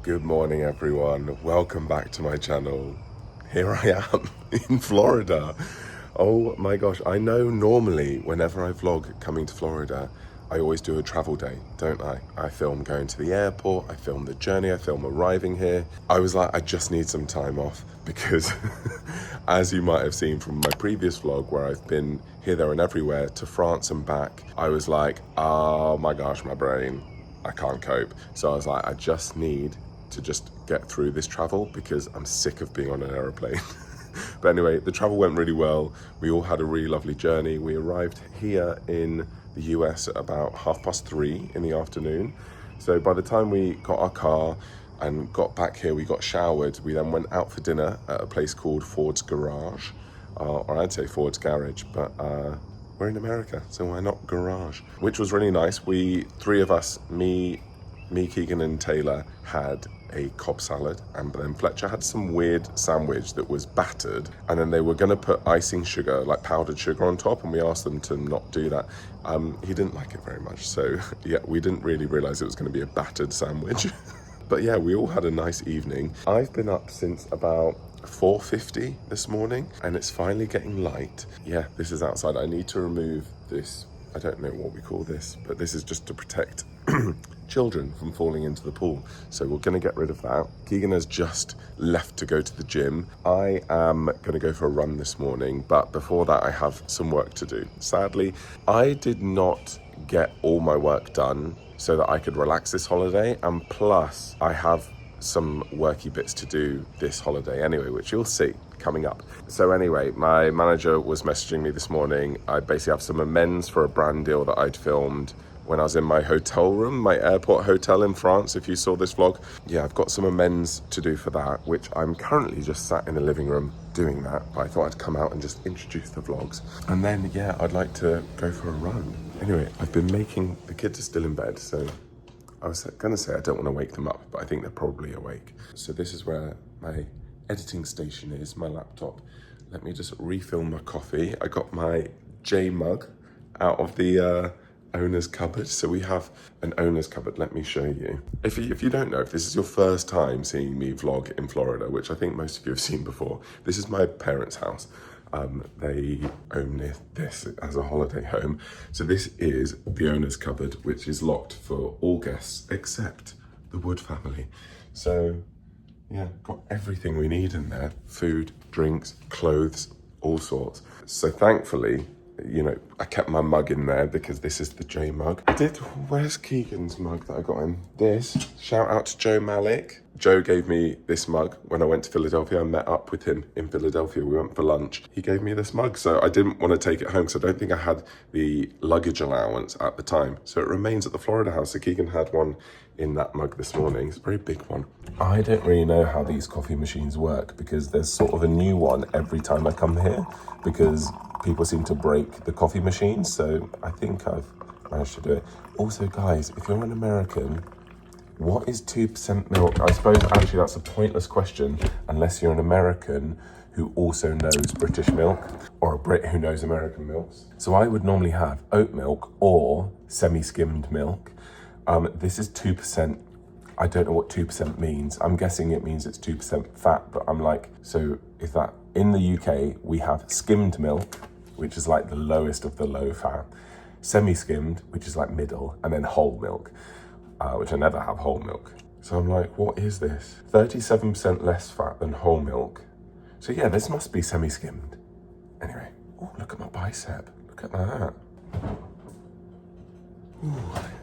Good morning, everyone. Welcome back to my channel. Here I am in Florida. Oh my gosh, I know normally whenever I vlog coming to Florida, I always do a travel day, don't I? I film going to the airport, I film the journey, I film arriving here. I was like, I just need some time off because as you might have seen from my previous vlog where I've been here, there and everywhere to France and back, I was like, oh my gosh, my brain, I can't cope. So I was like, I just need to just get through this travel because I'm sick of being on an aeroplane. But anyway, the travel went really well. We all had a really lovely journey. We arrived here in the US at about 3:30 in the afternoon. So by the time we got our car and got back here, we got showered. We then went out for dinner at a place called Ford's Garage, or I'd say Ford's Garage, but we're in America, so why not garage? Which was really nice. Three of us, me, Keegan and Taylor had a Cobb salad, and then Fletcher had some weird sandwich that was battered, and then they were going to put icing sugar, like powdered sugar on top, and we asked them to not do that. He didn't like it very much, so yeah, we didn't really realize it was going to be a battered sandwich. But yeah, we all had a nice evening. I've been up since about 4:50 this morning, and it's finally getting light. Yeah, this is outside. I need to remove this, I don't know what we call this, but this is just to protect children from falling into the pool. So we're gonna get rid of that. Keegan has just left to go to the gym. I am gonna go for a run this morning, but before that I have some work to do. Sadly, I did not get all my work done so that I could relax this holiday, and plus I have some worky bits to do this holiday anyway, which you'll see coming up. So anyway, my manager was messaging me this morning. I basically have some amends for a brand deal that I'd filmed when I was in my hotel room, my airport hotel in France, if you saw this vlog. Yeah, I've got some amends to do for that, which I'm currently just sat in the living room doing that. But I thought I'd come out and just introduce the vlogs. And then, yeah, I'd like to go for a run. Anyway, I've been the kids are still in bed, so I was gonna say I don't wanna wake them up, but I think they're probably awake. So this is where my editing station is, my laptop. Let me just refill my coffee. I got my J mug out of the owner's cupboard. So we have an owner's cupboard. Let me show you. If you don't know, if this is your first time seeing me vlog in Florida, which I think most of you have seen before, this is my parents' house. They own this as a holiday home. So this is the owner's cupboard, which is locked for all guests except the Wood family. So yeah, got everything we need in there. Food, drinks, clothes, all sorts. So thankfully, you know, I kept my mug in there because this is the J mug. Where's Keegan's mug that I got him? This, shout out to Joe Malik. Joe gave me this mug when I went to Philadelphia. I met up with him in Philadelphia. We went for lunch. He gave me this mug, so I didn't want to take it home because I don't think I had the luggage allowance at the time. So it remains at the Florida house. So Keegan had one in that mug this morning. It's a very big one. I don't really know how these coffee machines work because there's sort of a new one every time I come here because people seem to break the coffee machines. So I think I've managed to do it. Also, guys, if you're an American, what is 2% milk? I suppose actually that's a pointless question unless you're an American who also knows British milk or a Brit who knows American milks. So I would normally have oat milk or semi-skimmed milk. This is 2%. I don't know what 2% means. I'm guessing it means it's 2% fat, but I'm like, so is that in the UK, we have skimmed milk, which is like the lowest of the low fat, semi-skimmed, which is like middle, and then whole milk, which I never have whole milk. So I'm like, what is this? 37% less fat than whole milk. So yeah, this must be semi-skimmed. Anyway, oh, look at my bicep. Look at that. Ooh.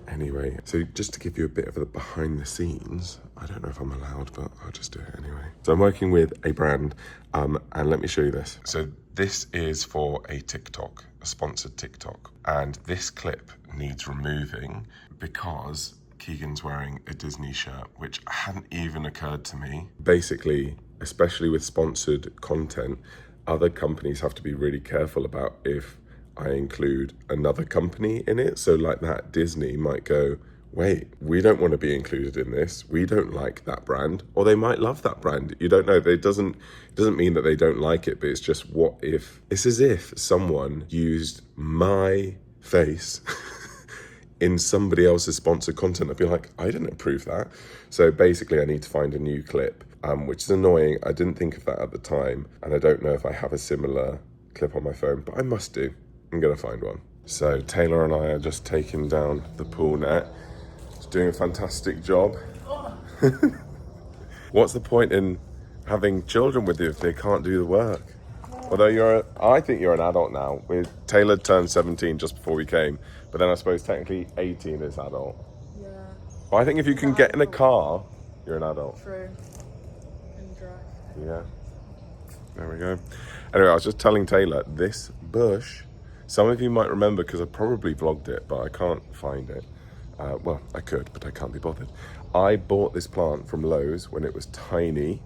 Anyway, so just to give you a bit of the behind the scenes, I don't know if I'm allowed, but I'll just do it anyway. So I'm working with a brand, and let me show you this. So this is for a TikTok, a sponsored TikTok, and this clip needs removing because Keegan's wearing a Disney shirt, which hadn't even occurred to me. Basically, especially with sponsored content, other companies have to be really careful about if I include another company in it. So like that, Disney might go, wait, we don't want to be included in this. We don't like that brand. Or they might love that brand. You don't know. It doesn't mean that they don't like it, but it's just what if. It's as if someone used my face in somebody else's sponsored content, I'd be like, I didn't approve that. So basically I need to find a new clip, which is annoying. I didn't think of that at the time, and I don't know if I have a similar clip on my phone, but I must do. I'm gonna find one. So Taylor and I are just taking down the pool net. It's doing a fantastic job. What's the point in having children with you if they can't do the work? Although I think you're an adult now. Taylor turned 17 just before we came, but then I suppose technically 18 is adult. Yeah. But I think if you can get in a car, you're an adult. True. And drive. Yeah. There we go. Anyway, I was just telling Taylor, this bush, some of you might remember because I probably vlogged it, but I can't find it. Well, I could, but I can't be bothered. I bought this plant from Lowe's when it was tiny,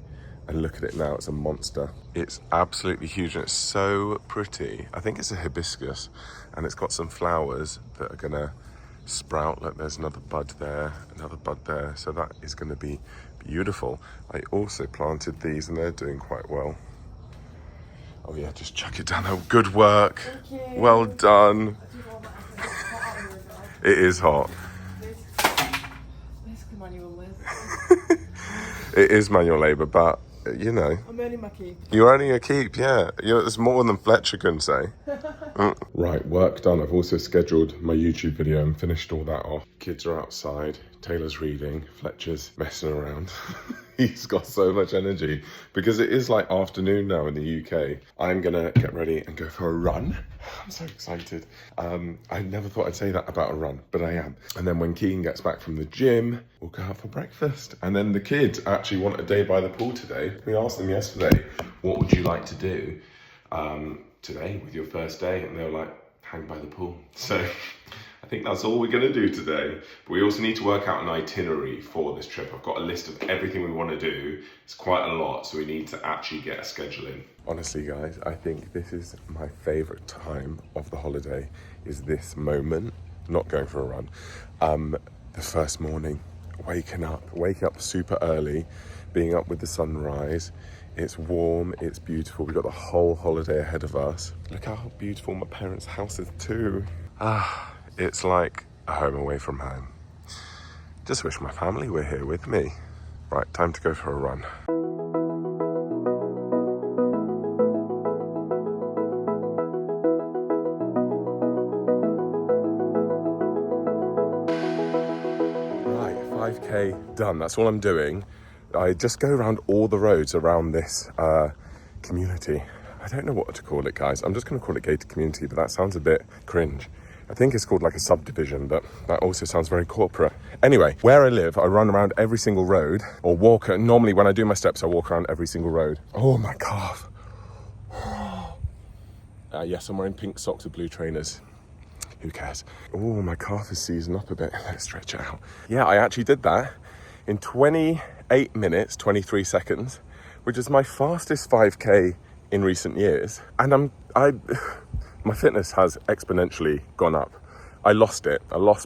and look at it now, it's a monster. It's absolutely huge and it's so pretty. I think it's a hibiscus, and it's got some flowers that are gonna sprout. Look, there's another bud there, another bud there. So that is gonna be beautiful. I also planted these and they're doing quite well. Oh yeah, just chuck it down there. Good work. Thank you. Well done. It is hot. It is manual labour, but you know. I'm earning my keep. You're earning a keep, yeah. It's more than Fletcher can say. Right, work done. I've also scheduled my YouTube video and finished all that off. Kids are outside, Taylor's reading, Fletcher's messing around. He's got so much energy because it is like afternoon now in the UK. I'm gonna get ready and go for a run. I'm so excited. I never thought I'd say that about a run, but I am. And then when Keegan gets back from the gym, we'll go out for breakfast. And then the kids actually want a day by the pool today. We asked them yesterday, what would you like to do today with your first day? And they were like, hang by the pool. So I think that's all we're gonna do today. But we also need to work out an itinerary for this trip. I've got a list of everything we wanna do. It's quite a lot, so we need to actually get a schedule in. Honestly, guys, I think this is my favorite time of the holiday, is this moment, not going for a run. The first morning, waking up super early, being up with the sunrise. It's warm, it's beautiful. We've got the whole holiday ahead of us. Look how beautiful my parents' house is too. It's like a home away from home. Just wish my family were here with me. Right, time to go for a run. Right, 5K done. That's all I'm doing. I just go around all the roads around this community. I don't know what to call it, guys. I'm just going to call it gated community, but that sounds a bit cringe. I think it's called like a subdivision, but that also sounds very corporate. Anyway, where I live, I run around every single road, or walk. Normally when I do my steps, I walk around every single road. Oh, my calf. Yes, I'm wearing pink socks with blue trainers. Who cares? Oh, my calf is seizing up a bit. Let's stretch it out. Yeah, I actually did that in 28 minutes, 23 seconds, which is my fastest 5K in recent years. And my fitness has exponentially gone up. I lost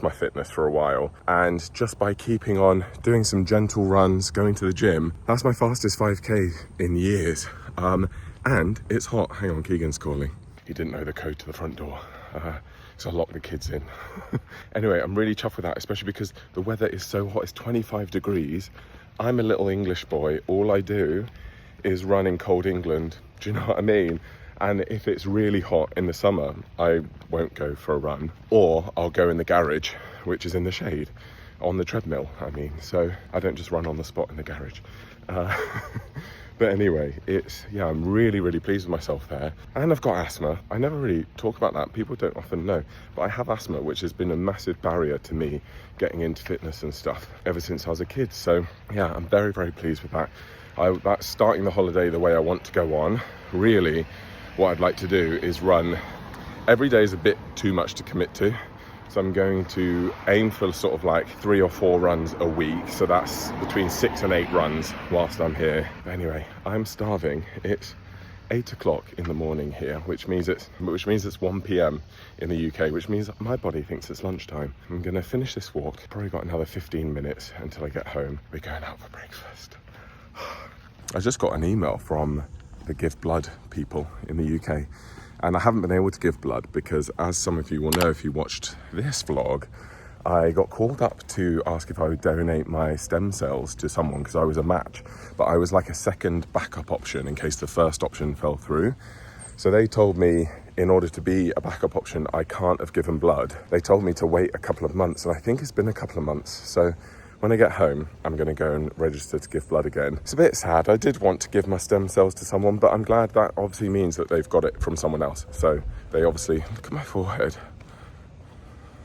my fitness for a while. And just by keeping on doing some gentle runs, going to the gym, that's my fastest 5K in years. And it's hot. Hang on, Keegan's calling. He didn't know the code to the front door. So I locked the kids in. Anyway, I'm really chuffed with that, especially because the weather is so hot. It's 25 degrees. I'm a little English boy. All I do is run in cold England. Do you know what I mean? And if it's really hot in the summer, I won't go for a run, or I'll go in the garage, which is in the shade, on the treadmill, I mean. So I don't just run on the spot in the garage. But anyway, I'm really, really pleased with myself there. And I've got asthma. I never really talk about that. People don't often know, but I have asthma, which has been a massive barrier to me getting into fitness and stuff ever since I was a kid. So yeah, I'm very, very pleased with that. That's starting the holiday the way I want to go on. Really, what I'd like to do is run. Every day is a bit too much to commit to. So I'm going to aim for sort of like 3 or 4 runs a week. So that's between 6 and 8 runs whilst I'm here. Anyway, I'm starving. It's 8 o'clock in the morning here, which means it's 1 p.m. in the UK, which means my body thinks it's lunchtime. I'm gonna finish this walk. Probably got another 15 minutes until I get home. We're going out for breakfast. I just got an email from the Give Blood people in the UK. And I haven't been able to give blood because, as some of you will know if you watched this vlog, I got called up to ask if I would donate my stem cells to someone because I was a match, but I was like a second backup option in case the first option fell through. So they told me in order to be a backup option, I can't have given blood. They told me to wait a couple of months, and I think it's been a couple of months. So when I get home, I'm going to go and register to give blood again. It's a bit sad. I did want to give my stem cells to someone, but I'm glad that obviously means that they've got it from someone else. So they obviously, look at my forehead.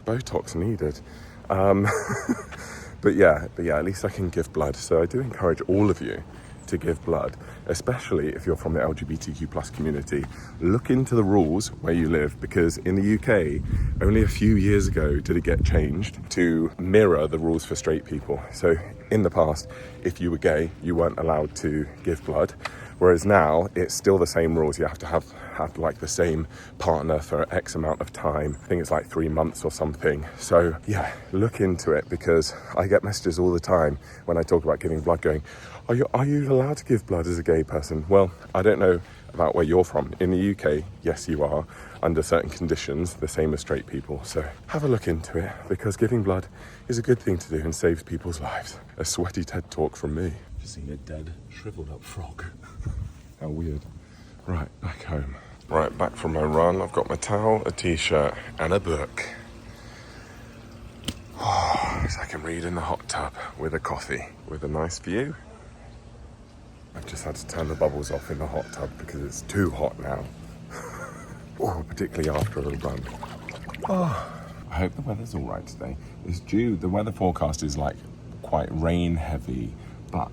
Botox needed. But yeah, at least I can give blood. So I do encourage all of you to give blood, especially if you're from the LGBTQ plus community. Look into the rules where you live, because in the UK, only a few years ago did it get changed to mirror the rules for straight people. So in the past, if you were gay, you weren't allowed to give blood. Whereas now, it's still the same rules. You have to have like the same partner for X amount of time. I think it's like 3 months or something. So yeah, look into it, because I get messages all the time when I talk about giving blood going, are you allowed to give blood as a gay person? Well, I don't know about where you're from. In the UK, yes, you are, under certain conditions, the same as straight people. So have a look into it, because giving blood is a good thing to do and saves people's lives. A sweaty TED talk from me. Just seen a dead, shriveled up frog. How weird. Right, back home. Right, back from my run. I've got my towel, a t-shirt and a book. So I can read in the hot tub with a coffee, with a nice view. I've just had to turn the bubbles off in the hot tub because it's too hot now. Oh, particularly after a little run. Oh, I hope the weather's all right today. It's due, the weather forecast is like quite rain heavy, but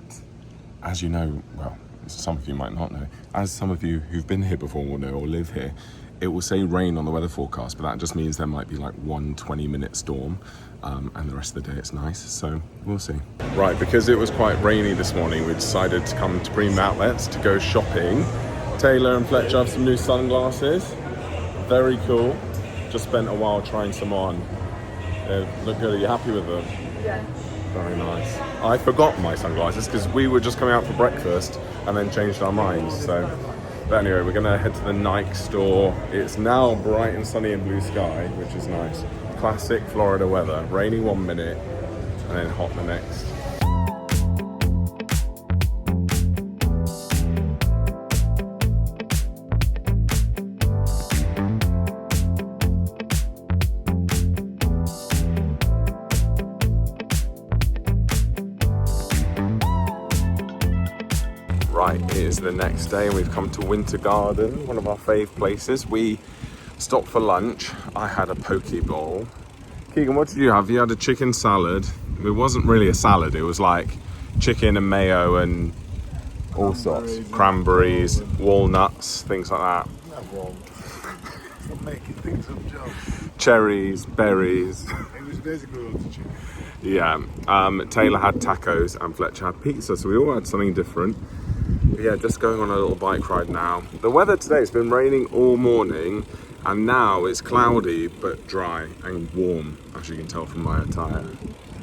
as you know, well, some of you might not know, as some of you who've been here before will know or live here, it will say rain on the weather forecast, but that just means there might be like 1 20-minute storm, and the rest of the day it's nice, so we'll see. Right, because it was quite rainy this morning, we decided to come to Premium Outlets to go shopping. Taylor and Fletcher have some new sunglasses. Very cool. Just spent a while trying some on. They look good. Are you happy with them? Yeah. Very nice. I forgot my sunglasses because we were just coming out for breakfast and then changed our minds. So, but anyway, we're gonna head to the Nike store. It's now bright and sunny and blue sky, which is nice. Classic Florida weather. Rainy 1 minute and then hot the next. Right, it is the next day and we've come to Winter Garden, one of our fave places. We stopped for lunch. I had a poke bowl. Keegan, what did you have? You had a chicken salad. It wasn't really a salad, it was like chicken and mayo and all sorts. Cranberries, walnuts, things like that. I'm making things up, Joe. Cherries, berries. It was basically roasted chicken. Yeah, Taylor had tacos and Fletcher had pizza, so we all had something different. But yeah, just going on a little bike ride now. The weather today has been raining all morning, and now it's cloudy but dry and warm, as you can tell from my attire.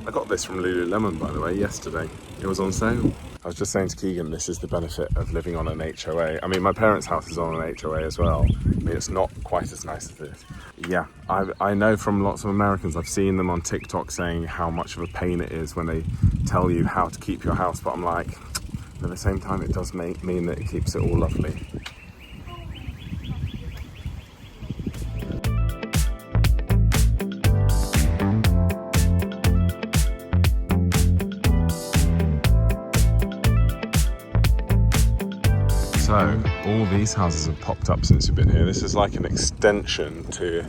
I got this from Lululemon, by the way, yesterday. It was on sale. I was just saying to Keegan, this is the benefit of living on an HOA. I mean, my parents' house is on an HOA as well. I mean, it's not quite as nice as this. Yeah, I know from lots of Americans, I've seen them on TikTok saying how much of a pain it is when they tell you how to keep your house, but I'm like, at the same time, it does mean that it keeps it all lovely. So, all these houses have popped up since we've been here. This is like an extension to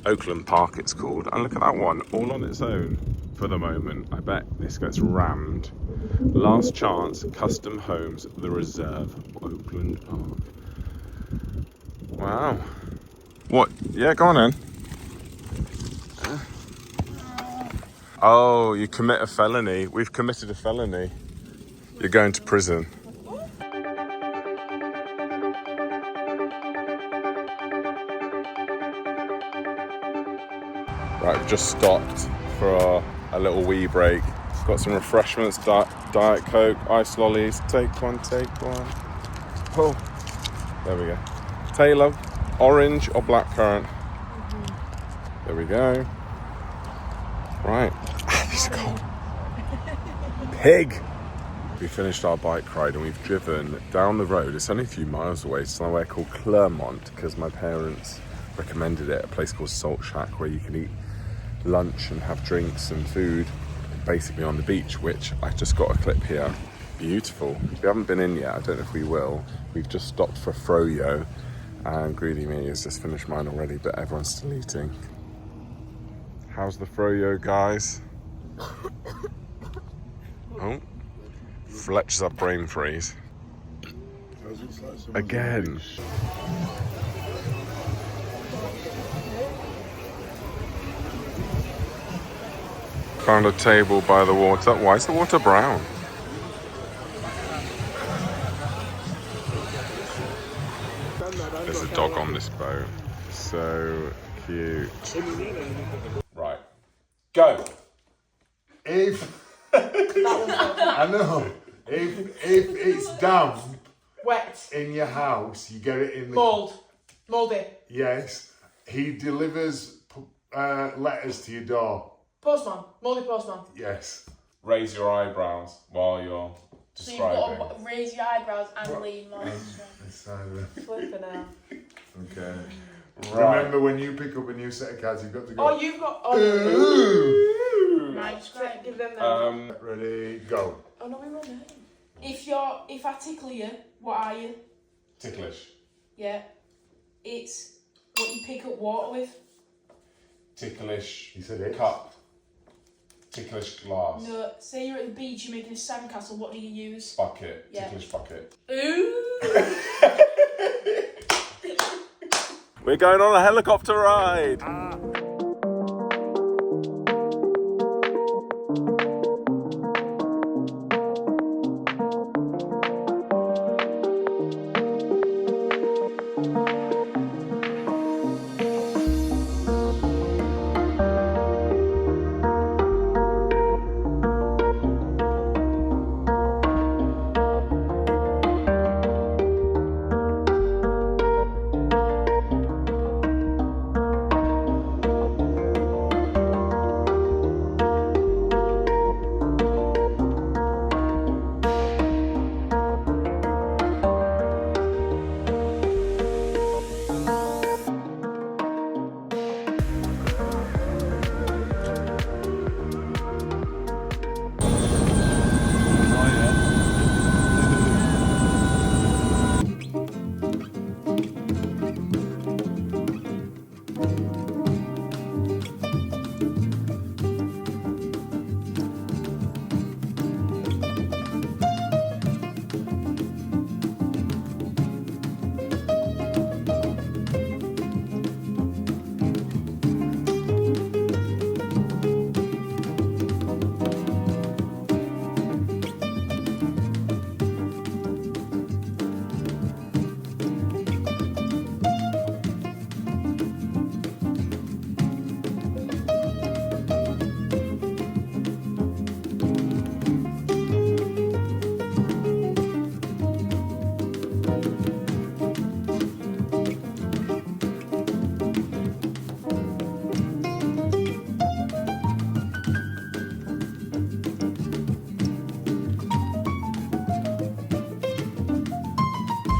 Oakland Park, it's called. And look at that one, all on its own for the moment. I bet this gets rammed. Last chance, custom homes, the reserve, Oakland Park. Wow. What? Yeah, go on in. Oh, you commit a felony. We've committed a felony. You're going to prison. Right, we've just stopped for a little wee break. Got some refreshments, Diet Coke, ice lollies. Take one, take one. Oh, there we go. Taylor, orange or blackcurrant? There we go. Right. These are cold. Pig! We finished our bike ride and we've driven down the road. It's only a few miles away. It's somewhere called Clermont because my parents recommended it. A place called Salt Shack where you can eat lunch and have drinks and food basically on the beach, which I just got a clip here. Beautiful. We haven't been in yet. I don't know if we will. We've just stopped for froyo and greedy me has just finished mine already, but everyone's still eating. How's the froyo, guys? Oh, Fletcher's up brain freeze. Again. Found a table by the water. Why is the water brown? There's a dog on this boat. So cute. Right. Go. If I know, if it's damp Wet. in your house, you get it in the Mouldy. Yes, he delivers letters to your door. Postman. Mouldy postman. Yes. Raise your eyebrows while you're So you've describing. got to raise your eyebrows and lean more. Flipping out. Okay. Right. Remember, when you pick up a new set of cards, you've got to go. Oh, you've got. Oh, Right, great. give them them. Ready, go. Oh no, we won't know. If I tickle you, what are you? Ticklish. Yeah. It's what you pick up water with. Ticklish. He said it. Cup. Ticklish glass. No, say you're at the beach, you're making a sandcastle, what do you use? Bucket. Yeah. Ticklish bucket. Ooh! We're going on a helicopter ride.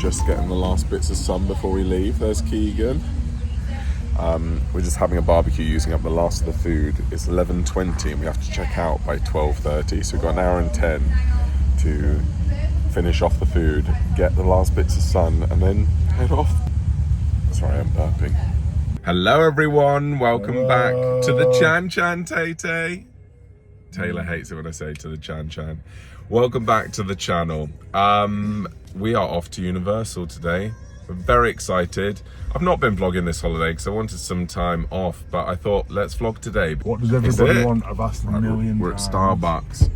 Just getting the last bits of sun before we leave. There's Keegan. We're just having a barbecue using up the last of the food. It's 11:20 and we have to check out by 12:30. So we've got an hour and 10 to finish off the food, get the last bits of sun and then head off. Sorry, I'm burping. Hello everyone, welcome back to the Chan Chan Tay Tay. Taylor hates it when I say to the Chan Chan. Welcome back to the channel. We are off to Universal today. We're very excited. I've not been vlogging this holiday because I wanted some time off, but I thought let's vlog today. What does everybody want? I've asked a million We're at times. Starbucks.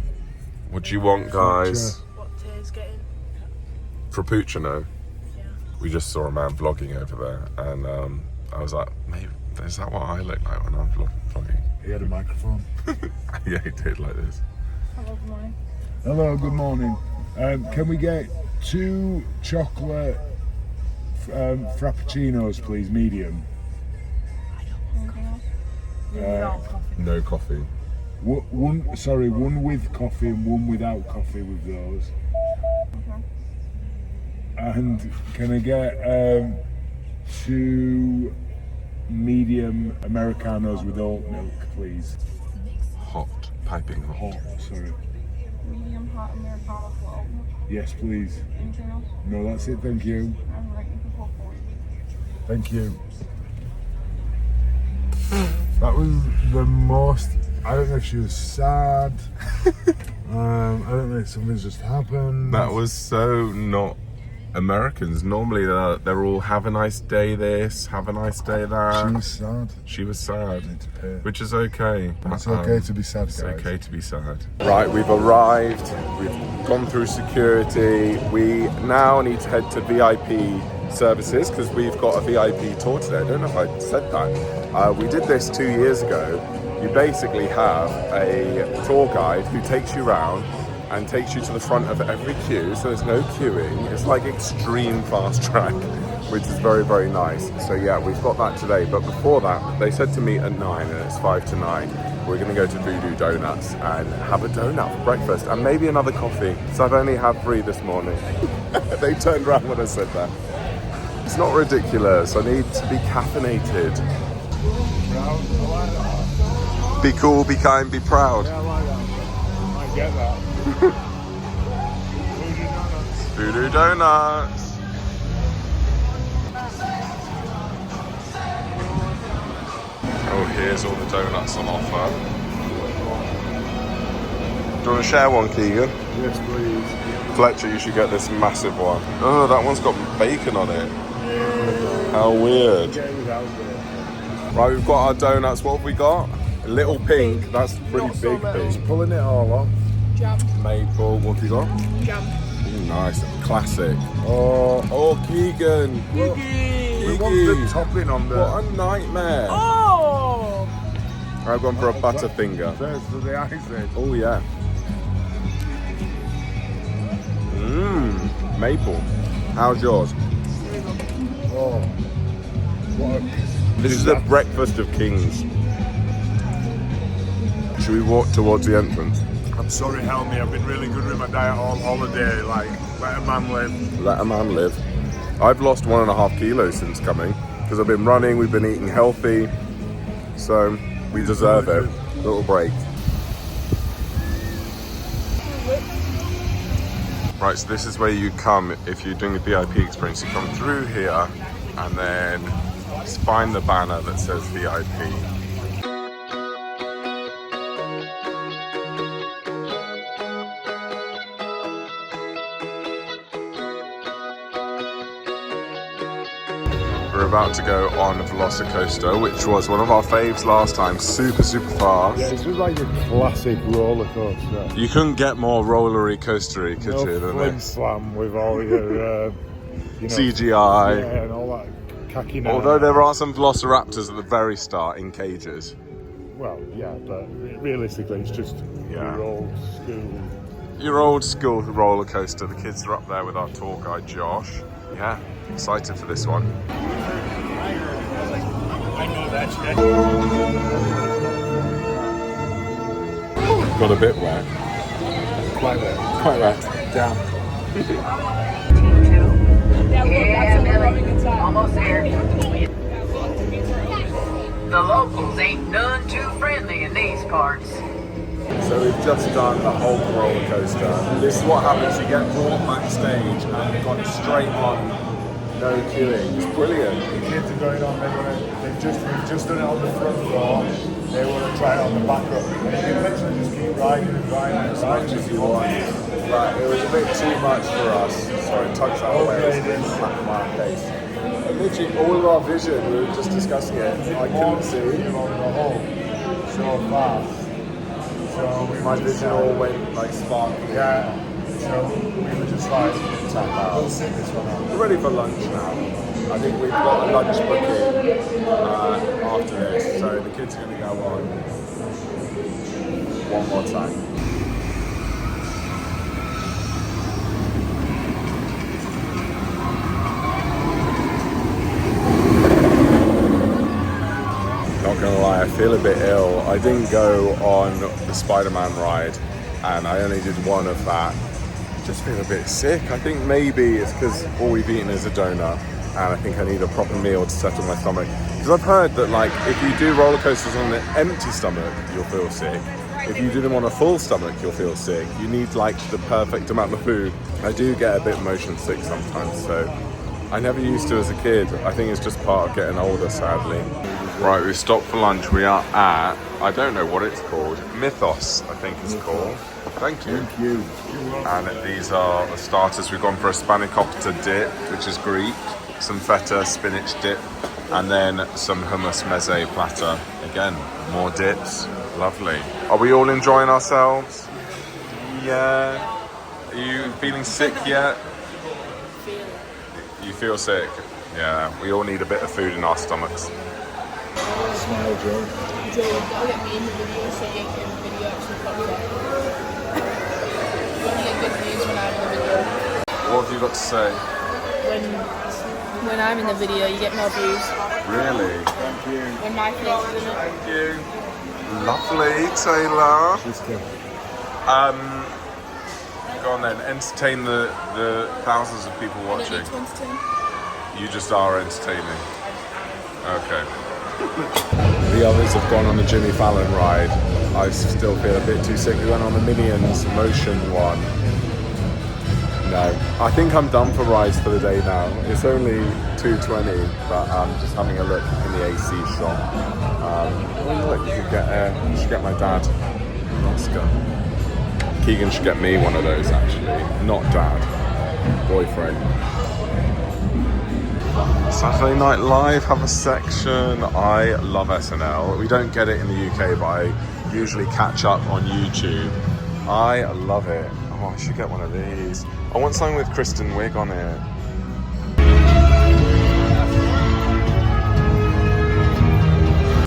What do you want, guys? What Tay's getting? Frappuccino. Yeah. We just saw a man vlogging over there, and I was like, maybe is that what I look like when I'm vlogging? He had a microphone. Yeah, he did like this. Hello, good morning. Hello, good morning. Can we get 2 chocolate frappuccinos, please, medium? Without coffee. No coffee. One with coffee and one without coffee with those. And can I get 2 medium Americanos with oat milk, please? Hot, piping hot. Hot, sorry. Medium hot Americano for oat milk. Yes, please. Anything else? No, that's it, thank you. Alright, you can pull for it. Thank you. That was the most, I don't know if she was sad. I don't know if something's just happened. That was so not Americans. Normally they're all have a nice day this, have a nice day that. She was sad. She was sad, Need to pay. which is okay. It's okay to be sad, guys. It's okay to be sad. Right, we've arrived. We've gone through security. We now need to head to VIP services because we've got a VIP tour today. I don't know if I said that. We did this 2 years ago. You basically have a tour guide who takes you around and takes you to the front of every queue, so there's no queuing. It's like extreme fast track, which is very, very nice. So yeah, we've got that today, but before that, they said to meet at 9 and it's 5 to 9. We're gonna go to Voodoo Donuts and have a donut for breakfast and maybe another coffee. So I've only had 3 this morning. They turned around when I said that. It's not ridiculous, I need to be caffeinated. Be cool, be kind, be proud. Yeah, I like that. I get that. Voodoo Donuts. Oh, here's all the donuts on offer. Do you want to share one, Keegan? Yes, please. Fletcher, you should get this massive one. Oh, that one's got bacon on it. How weird. Right, we've got our donuts. What have we got? A little pink. That's pretty big pink. Pulling it all off. Jam. Maple. What have you got? Jam. Ooh, nice. Classic. Oh, Keegan. we want the topping on the. What a nightmare. Oh! I've gone for a Butterfinger. First for the icing. Oh, yeah. Mmm. Maple. How's yours? Oh, what a. This is the breakfast of kings. Should we walk towards the entrance? I'm sorry, Helmy. I've been really good with my diet all holiday. Like, let a man live. Let a man live. I've lost 1.5 kilos since coming because I've been running, we've been eating healthy, so we deserve it. Little break. Right, so this is where you come if you're doing a VIP experience. You come through here and then find the banner that says VIP. We're about to go on Velocicoaster, which was one of our faves last time. Super, super fast. Yeah, it's just like a classic roller coaster. You couldn't get more rollery coastery, could you, than flim this? flam with all your, CGI. Yeah, and all that khaki. Although there are some velociraptors at the very start in cages. Well, yeah, but realistically, it's just Yeah. your old school. Your old school roller coaster. The kids are up there with our tour guide Josh. Yeah, excited for this one. I know that. Got a bit wet. Quite well. Quite wet. Down. Yeah, look, that's what we're rubbing inside. Almost there. The locals ain't none too friendly in these parts. So we've just done the whole roller coaster. This is what happens, you get brought backstage and we've gone straight on, no queuing. It's brilliant. The kids are going on. We've just done it on the front floor. They want to try it on the back up. And you can literally just keep riding and riding and riding if you want. But it was a bit too much for us, so it tucked our way and smacked my face. And literally all of our vision, we were just discussing it, I couldn't see. on the hole so fast. So My vision all went like sparkling. Yeah. So we were just like, Tap out. we'll sit this one out. We're ready for lunch now. I think we've got a lunch booking after this, so the kids are going to go on one more time. Not gonna lie, I feel a bit ill. I didn't go on the Spider-Man ride, and I only did one of that. I just feel a bit sick. I think maybe it's because all we've eaten is a donut, and I think I need a proper meal to settle my stomach. Because I've heard that like if you do roller coasters on an empty stomach, you'll feel sick. If you do them on a full stomach, you'll feel sick. You need like the perfect amount of food. I do get a bit motion sick sometimes, so I never used to as a kid. I think it's just part of getting older, sadly. Right, we've stopped for lunch. We are at, I don't know what it's called, Mythos, I think it's called. Thank you. Thank you. And these are the starters. We've gone for a spanakopita dip, which is Greek, some feta spinach dip, and then some hummus meze platter. Again, more dips. Lovely. Are we all enjoying ourselves? Yeah. Are you feeling sick yet? You feel sick? Yeah. We all need a bit of food in our stomachs. Smile, Joe. Joe, you've got to get me in the video so you can video actually pops up. You only get good views when I'm in the video. What have you got to say? When I'm in the video, you get more views. Really? Thank you. When my face is in it. Thank you. Lovely, Taylor. She's good. Go on then, entertain the thousands of people I don't watching. need to entertain. You just are entertaining. Okay. The others have gone on the Jimmy Fallon ride. I still feel a bit too sick. We went on the Minions motion one. No, I think I'm done for rides for the day now. It's only 2:20, but I'm just having a look in the AC shop. Look, you should get my dad an Oscar. Keegan should get me one of those actually, not dad, boyfriend. Saturday Night Live have a section. I love SNL. We don't get it in the UK, but I usually catch up on YouTube. I love it. Oh, I should get one of these. I want something with Kristen Wiig on it.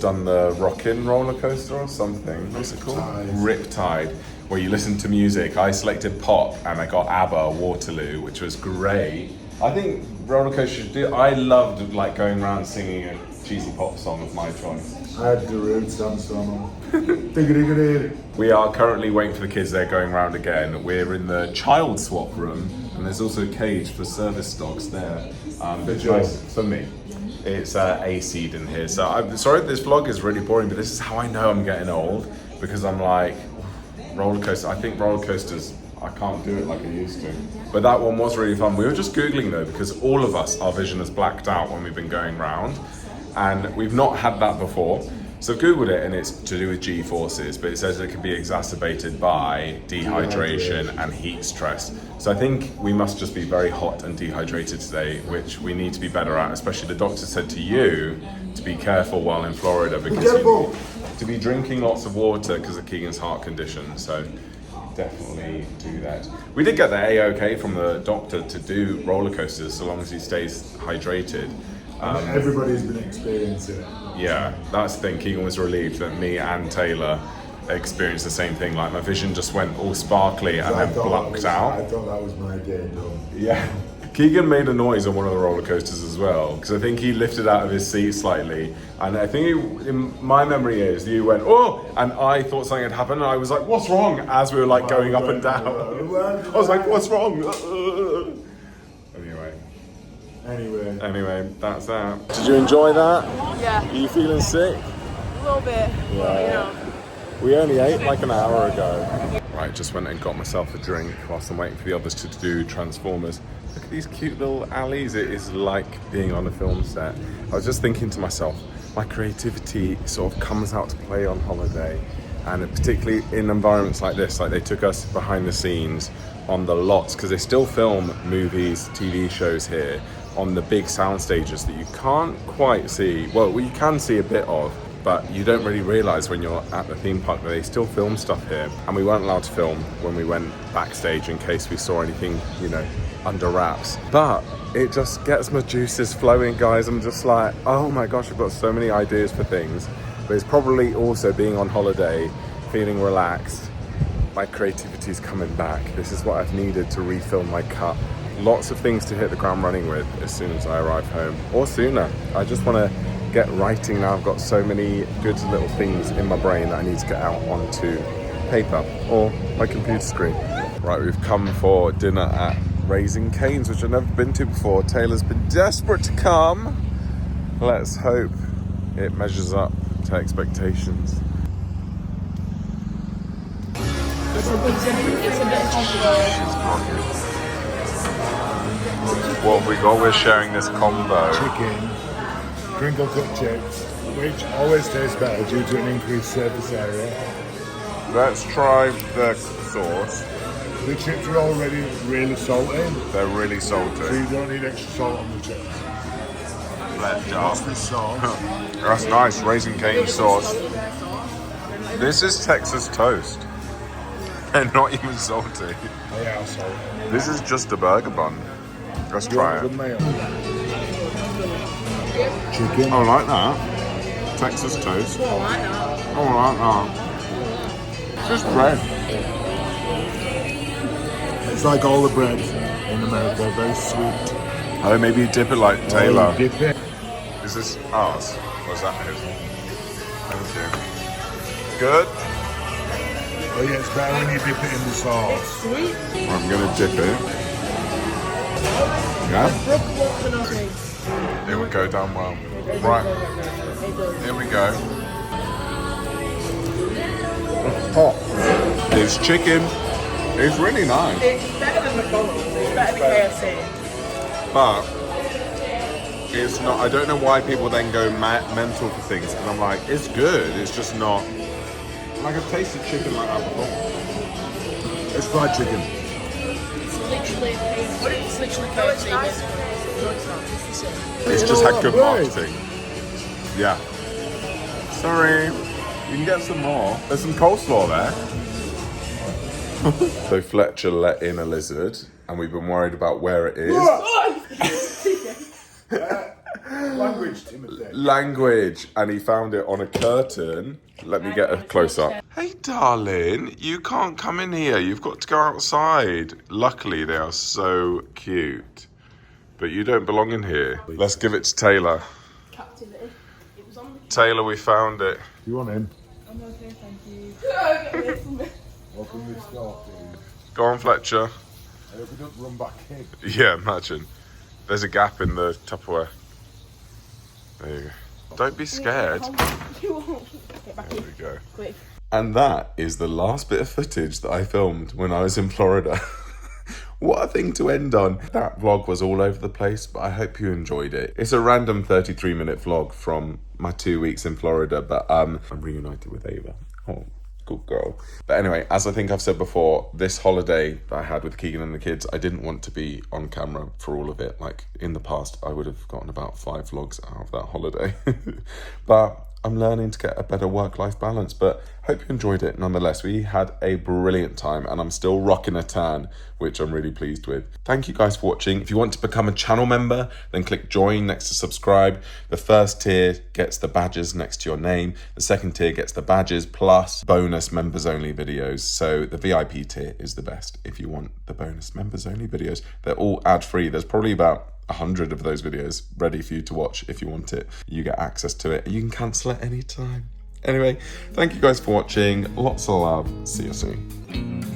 Done the Rockin' roller coaster or something. What's it called? Riptide, where you listen to music. I selected pop and I got ABBA Waterloo, which was great. I think roller coasters should do. I loved like going around singing a cheesy pop song of my choice. I had the roots dance on. We are currently waiting for the kids. They're going round again. We're in the child swap room, and there's also a cage for service dogs there. It's nice for me. It's AC'd in here. So I'm sorry this vlog is really boring, but this is how I know I'm getting old, because I'm like, roller coaster. I think roller coasters, I can't do it like I used to. But that one was really fun. We were just Googling though, because all of us, our vision has blacked out when we've been going round, and we've not had that before. So I've Googled it, and it's to do with G-forces, but it says it can be exacerbated by dehydration and heat stress. So I think we must just be very hot and dehydrated today, which we need to be better at, especially the doctor said to you to be careful while in Florida, because you need to be drinking lots of water because of Keegan's heart condition. So definitely do that. We did get the A-OK from the doctor to do roller coasters so long as he stays hydrated. Everybody's been experiencing it. Yeah, that's the thing. Keegan was relieved that me and Taylor experienced the same thing. Like my vision just went all sparkly and then blocked out. I thought that was my day done. Yeah. Keegan made a noise on one of the roller coasters as well, because I think he lifted out of his seat slightly, and I think in my memory is you went, oh, and I thought something had happened, and I was like, what's wrong? As we were like going up and down. I was like, what's wrong? Anyway, that's that. Did you enjoy that? Yeah, Are you feeling sick? a little bit. Yeah. We only ate like an hour ago. Right, just went and got myself a drink whilst I'm waiting for the others to do Transformers. Look at these cute little alleys. It is like being on a film set. I was just thinking to myself, my creativity sort of comes out to play on holiday, and particularly in environments like this. Like they took us behind the scenes on the lots, because they still film movies, TV shows here on the big sound stages that you can't quite see. Well, you can see a bit of, but you don't really realise when you're at the theme park that they still film stuff here. And we weren't allowed to film when we went backstage in case we saw anything, you know, under wraps. But it just gets my juices flowing, guys. I'm just like, oh my gosh, I've got so many ideas for things. But it's probably also being on holiday, feeling relaxed. My creativity's coming back. This is what I've needed to refill my cup. Lots of things to hit the ground running with as soon as I arrive home, or sooner. I just want to get writing now. I've got so many good little things in my brain that I need to get out onto paper or my computer screen. Right, we've come for dinner at Raising Cane's, which I've never been to before. Taylor's been desperate to come. Let's hope it measures up to expectations. It's a bit complicated. What have we got? We're sharing this combo. Chicken, crinkle cut chips, which always tastes better due to an increased surface area. Let's try the sauce. The chips are already really salty, They're really so salty. you don't need extra salt on the chips. That's the sauce. That's nice, Raising Cane sauce. This is Texas toast. They're not even salty. They are salty. This is just a burger bun. Let's try it. Chicken. I like that. Texas toast. I like that. It's just bread. It's like all the bread in America, very sweet. Oh, maybe you dip it like Taylor. Oh, dip it. Is this ours? Or is that his? Thank you. Good? Oh yeah, it's better when you dip it in the sauce. I'm gonna dip it. Yeah? It would go down well. Right. Here we go. Hot. It's chicken. It's really nice. It's better than McDonald's. It's better than KFC. But it's not. I don't know why people then go mental for things. And I'm like, it's good. It's just not. Like, I've tasted chicken like that before. It's fried chicken. It's literally KFC. No, it's not. It's the same. It's just had good Right. marketing. Yeah. Sorry. You can get some more. There's some coleslaw there. So Fletcher let in a lizard, and we've been worried about where it is. Language, Timothy. Language, and he found it on a curtain. Let me get a close up. Hey darling, you can't come in here. You've got to go outside. Luckily, they are so cute. But you don't belong in here. Let's give it to Taylor. Captivity. It was on the... Taylor, we found it. You want him? I'm okay, thank you. Get away from me. Open this door, please. Go on, Fletcher. I hope he doesn't run back in. Yeah, imagine. There's a gap in the Tupperware. There you go. Don't be scared. You won't. Get back There in. we go. Quick. And that is the last bit of footage that I filmed when I was in Florida. What a thing to end on. That vlog was all over the place, but I hope you enjoyed it. It's a random 33-minute vlog from my 2 weeks in Florida, but I'm reunited with Ava. Oh, good girl. But anyway, as I think I've said before, this holiday that I had with Keegan and the kids, I didn't want to be on camera for all of it. Like, in the past, I would have gotten about 5 vlogs out of that holiday. But I'm learning to get a better work-life balance, but hope you enjoyed it nonetheless. We had a brilliant time, and I'm still rocking a tan, which I'm really pleased with. Thank you guys for watching. If you want to become a channel member, then click join next to subscribe. The first tier gets the badges next to your name. The second tier gets the badges plus bonus members only videos. So the VIP tier is the best if you want the bonus members only videos. They're all ad-free. There's probably about 100 of those videos ready for you to watch if you want it. You get access to it and you can cancel at any time. Anyway, thank you guys for watching. Lots of love. See you soon.